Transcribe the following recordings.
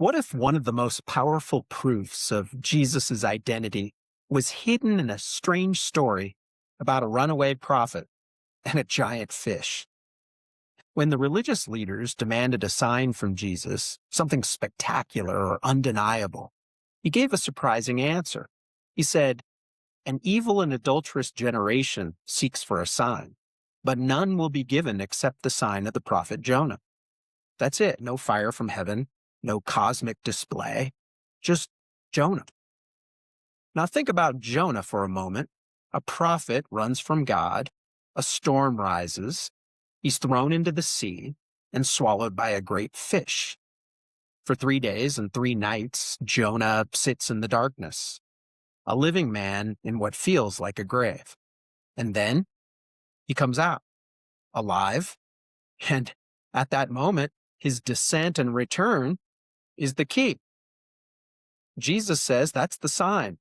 What if one of the most powerful proofs of Jesus' identity was hidden in a strange story about a runaway prophet and a giant fish? When the religious leaders demanded a sign from Jesus, something spectacular or undeniable, he gave a surprising answer. He said, "An evil and adulterous generation seeks for a sign, but none will be given except the sign of the prophet Jonah." That's it. No fire from heaven, no cosmic display, just Jonah. Now think about Jonah for a moment. A prophet runs from God, a storm rises, he's thrown into the sea and swallowed by a great fish. For 3 days and 3 nights, Jonah sits in the darkness, a living man in what feels like a grave. And then he comes out, alive, and at that moment, his descent and return is the key. Jesus says that's the sign.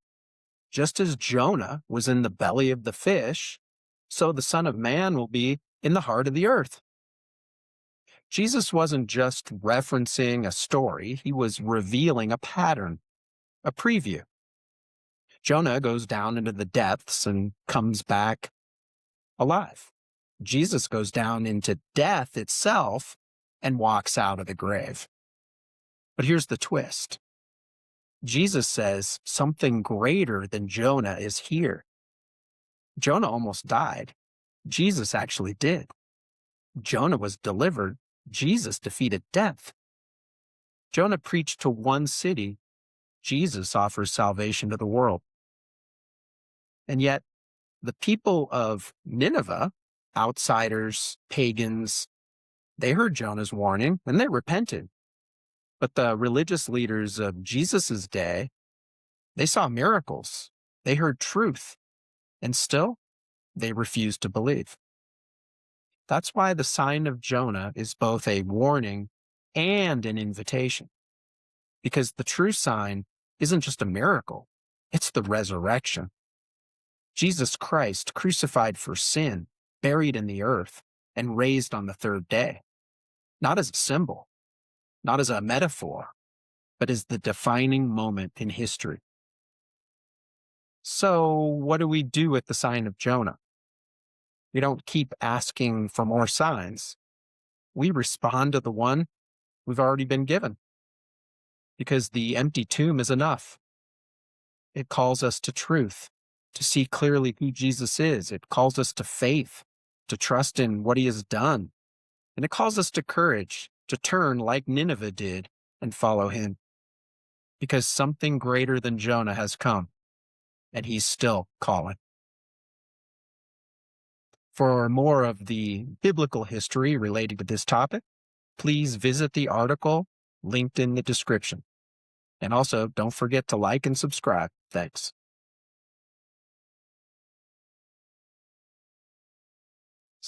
Just as Jonah was in the belly of the fish, so the Son of Man will be in the heart of the earth. Jesus wasn't just referencing a story, he was revealing a pattern, a preview. Jonah goes down into the depths and comes back alive. Jesus goes down into death itself and walks out of the grave. But here's the twist. Jesus says something greater than Jonah is here. Jonah almost died. Jesus actually did. Jonah was delivered. Jesus defeated death. Jonah preached to one city. Jesus offers salvation to the world. And yet, the people of Nineveh, outsiders, pagans, they heard Jonah's warning and they repented. But the religious leaders of Jesus' day, they saw miracles, they heard truth, and still they refused to believe. That's why the sign of Jonah is both a warning and an invitation. Because the true sign isn't just a miracle, it's the resurrection. Jesus Christ crucified for sin, buried in the earth, and raised on the third day. Not as a symbol, not as a metaphor, but as the defining moment in history. So, what do we do with the sign of Jonah? We don't keep asking for more signs. We respond to the one we've already been given. Because the empty tomb is enough. It calls us to truth, to see clearly who Jesus is. It calls us to faith, to trust in what he has done. And it calls us to courage, to turn like Nineveh did and follow him. Because something greater than Jonah has come, and he's still calling. For more of the biblical history related to this topic, please visit the article linked in the description. And also, don't forget to like and subscribe. Thanks.